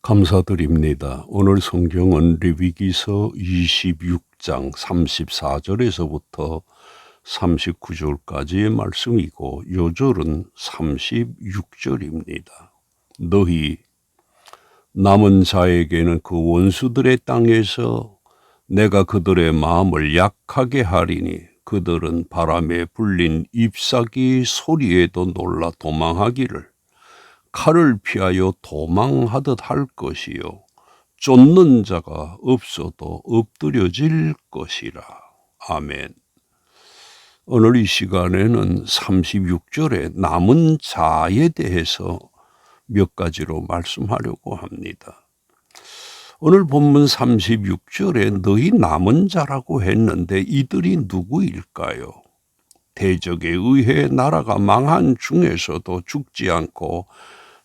감사드립니다. 오늘 성경은 레위기서 26장 34절에서부터 39절까지의 말씀이고 요절은 36절입니다. 너희 남은 자에게는 그 원수들의 땅에서 내가 그들의 마음을 약하게 하리니 그들은 바람에 불린 잎사귀 소리에도 놀라 도망하기를 칼을 피하여 도망하듯 할 것이요 쫓는 자가 없어도 엎드려질 것이라. 아멘. 오늘 이 시간에는 36절의 남은 자에 대해서 몇 가지로 말씀하려고 합니다. 오늘 본문 36절에 너희 남은 자라고 했는데 이들이 누구일까요? 대적에 의해 나라가 망한 중에서도 죽지 않고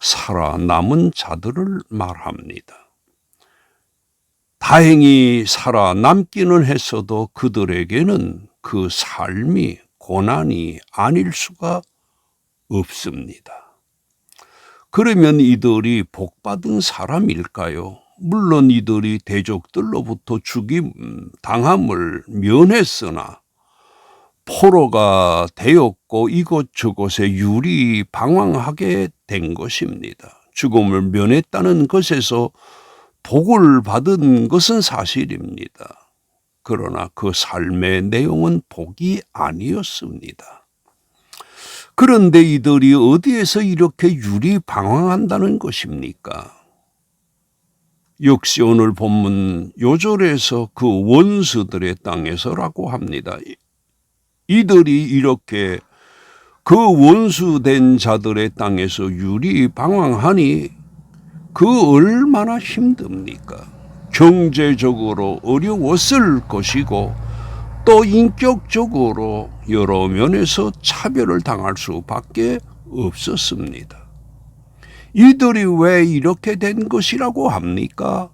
살아남은 자들을 말합니다. 다행히 살아남기는 했어도 그들에게는 그 삶이 고난이 아닐 수가 없습니다. 그러면 이들이 복받은 사람일까요? 물론 이들이 대적들로부터 죽임 당함을 면했으나 포로가 되었고 이곳저곳에 유리 방황하게 된 것입니다. 죽음을 면했다는 것에서 복을 받은 것은 사실입니다. 그러나 그 삶의 내용은 복이 아니었습니다. 그런데 이들이 어디에서 이렇게 유리 방황한다는 것입니까? 역시 오늘 본문 요절에서 그 원수들의 땅에서라고 합니다. 이들이 이렇게 그 원수된 자들의 땅에서 유리 방황하니 그 얼마나 힘듭니까? 경제적으로 어려웠을 것이고 또 인격적으로 여러 면에서 차별을 당할 수밖에 없었습니다. 이들이 왜 이렇게 된 것이라고 합니까?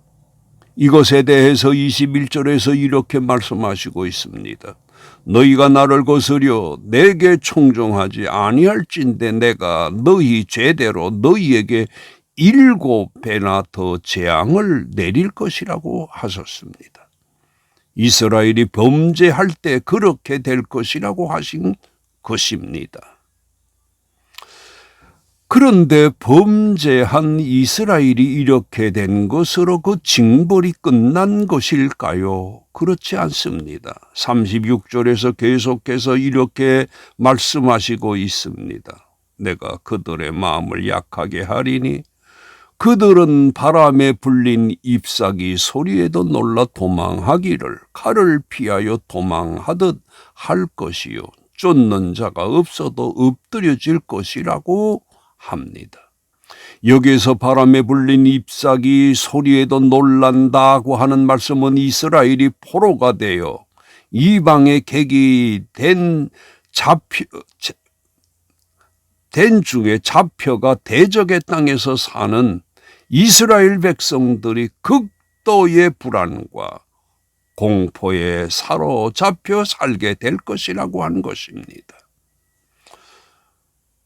이것에 대해서 21절에서 이렇게 말씀하시고 있습니다. 너희가 나를 거스려 내게 청종하지 아니할진대 내가 너희 죄대로 너희에게 7배나 더 재앙을 내릴 것이라고 하셨습니다. 이스라엘이 범죄할 때 그렇게 될 것이라고 하신 것입니다. 그런데 범죄한 이스라엘이 이렇게 된 것으로 그 징벌이 끝난 것일까요? 그렇지 않습니다. 36절에서 계속해서 이렇게 말씀하시고 있습니다. 내가 그들의 마음을 약하게 하리니 그들은 바람에 불린 잎사귀 소리에도 놀라 도망하기를 칼을 피하여 도망하듯 할 것이요 쫓는 자가 없어도 엎드려질 것이라고 합니다. 여기에서 바람에 불린 잎사귀 소리에도 놀란다고 하는 말씀은 이스라엘이 포로가 되어 이방의 객이 된 중에 잡혀가 대적의 땅에서 사는 이스라엘 백성들이 극도의 불안과 공포에 사로잡혀 살게 될 것이라고 한 것입니다.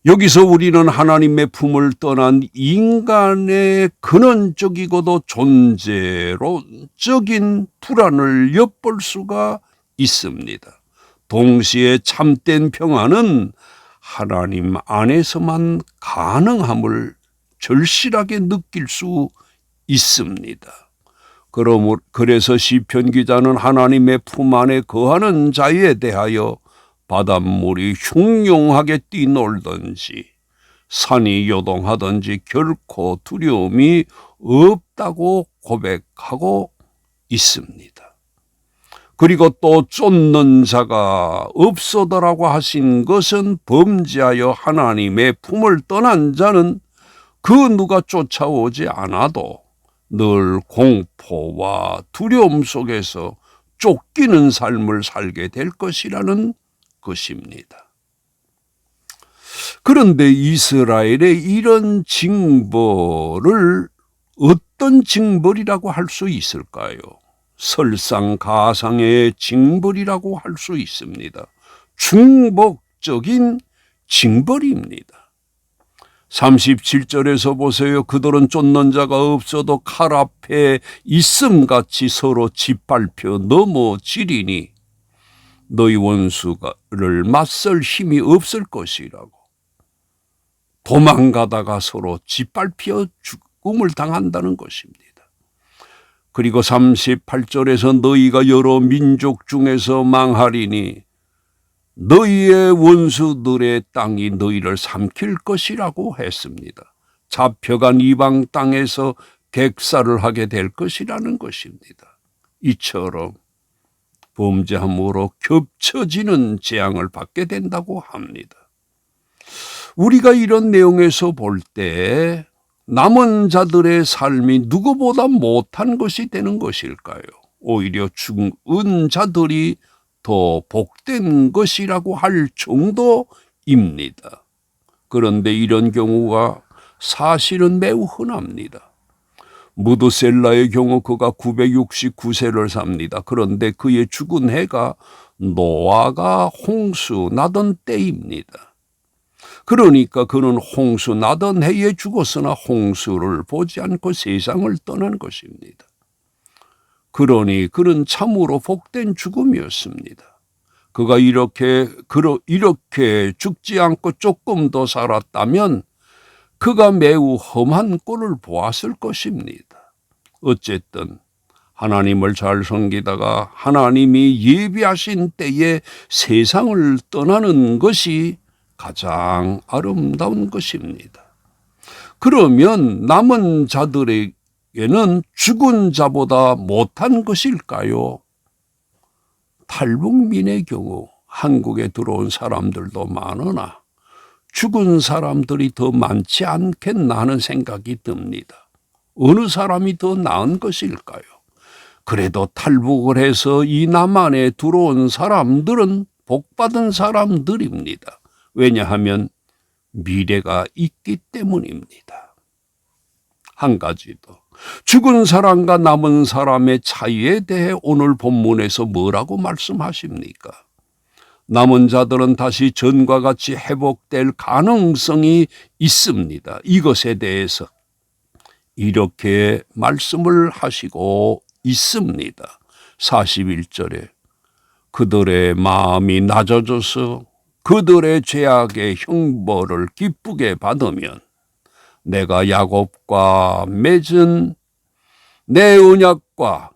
여기서 우리는 하나님의 품을 떠난 인간의 근원적이고도 존재론적인 불안을 엿볼 수가 있습니다. 동시에 참된 평안은 하나님 안에서만 가능함을 절실하게 느낄 수 있습니다. 그래서 시편 기자는 하나님의 품 안에 거하는 자에 대하여 바닷물이 흉용하게 뛰놀든지 산이 요동하든지 결코 두려움이 없다고 고백하고 있습니다. 그리고 또 쫓는 자가 없어더라고 하신 것은 범죄하여 하나님의 품을 떠난 자는 그 누가 쫓아오지 않아도 늘 공포와 두려움 속에서 쫓기는 삶을 살게 될 것이라는 것입니다. 그런데 이스라엘의 이런 징벌을 어떤 징벌이라고 할 수 있을까요? 설상가상의 징벌이라고 할 수 있습니다. 중복적인 징벌입니다. 37절에서 보세요. 그들은 쫓는 자가 없어도 칼 앞에 있음같이 서로 짓밟혀 넘어지리니 너희 원수를 맞설 힘이 없을 것이라고. 도망가다가 서로 짓밟혀 죽음을 당한다는 것입니다. 그리고 38절에서 너희가 여러 민족 중에서 망하리니 너희의 원수들의 땅이 너희를 삼킬 것이라고 했습니다. 잡혀간 이방 땅에서 객사를 하게 될 것이라는 것입니다. 이처럼 범죄함으로 겹쳐지는 재앙을 받게 된다고 합니다. 우리가 이런 내용에서 볼 때 남은 자들의 삶이 누구보다 못한 것이 되는 것일까요? 오히려 죽은 자들이 더 복된 것이라고 할 정도입니다. 그런데 이런 경우가 사실은 매우 흔합니다. 무드셀라의 경우 그가 969세를 삽니다. 그런데 그의 죽은 해가 노아가 홍수 나던 때입니다. 그러니까 그는 홍수 나던 해에 죽었으나 홍수를 보지 않고 세상을 떠난 것입니다. 그러니 그는 참으로 복된 죽음이었습니다. 그가 이렇게 죽지 않고 조금 더 살았다면 그가 매우 험한 꼴을 보았을 것입니다. 어쨌든 하나님을 잘 섬기다가 하나님이 예비하신 때에 세상을 떠나는 것이 가장 아름다운 것입니다. 그러면 남은 자들에게는 죽은 자보다 못한 것일까요? 탈북민의 경우 한국에 들어온 사람들도 많으나 죽은 사람들이 더 많지 않겠나 하는 생각이 듭니다. 어느 사람이 더 나은 것일까요? 그래도 탈북을 해서 이 남한에 들어온 사람들은 복받은 사람들입니다. 왜냐하면 미래가 있기 때문입니다. 한 가지 더. 죽은 사람과 남은 사람의 차이에 대해 오늘 본문에서 뭐라고 말씀하십니까? 남은 자들은 다시 전과 같이 회복될 가능성이 있습니다. 이것에 대해서 이렇게 말씀을 하시고 있습니다. 41절에 그들의 마음이 낮아져서 그들의 죄악의 형벌을 기쁘게 받으면 내가 야곱과 맺은 내 언약과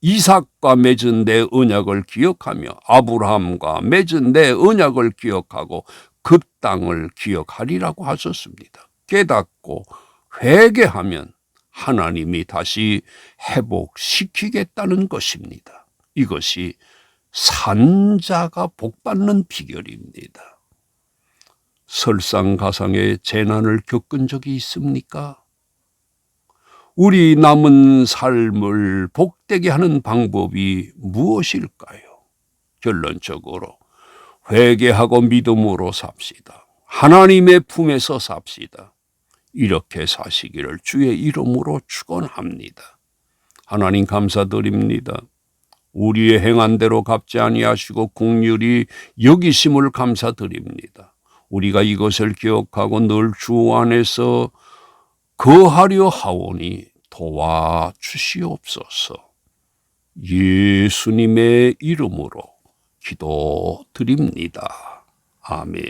이삭과 맺은 내 언약을 기억하며 아브라함과 맺은 내 언약을 기억하고 그 땅을 기억하리라고 하셨습니다. 깨닫고 회개하면 하나님이 다시 회복시키겠다는 것입니다. 이것이 산자가 복받는 비결입니다. 설상가상의 재난을 겪은 적이 있습니까? 우리 남은 삶을 복되게 하는 방법이 무엇일까요? 결론적으로 회개하고 믿음으로 삽시다. 하나님의 품에서 삽시다. 이렇게 사시기를 주의 이름으로 축원합니다. 하나님 감사드립니다. 우리의 행한 대로 갚지 아니하시고 긍휼히 여기심을 감사드립니다. 우리가 이것을 기억하고 늘 주 안에서 거하려 하오니 도와주시옵소서. 예수님의 이름으로 기도드립니다. 아멘.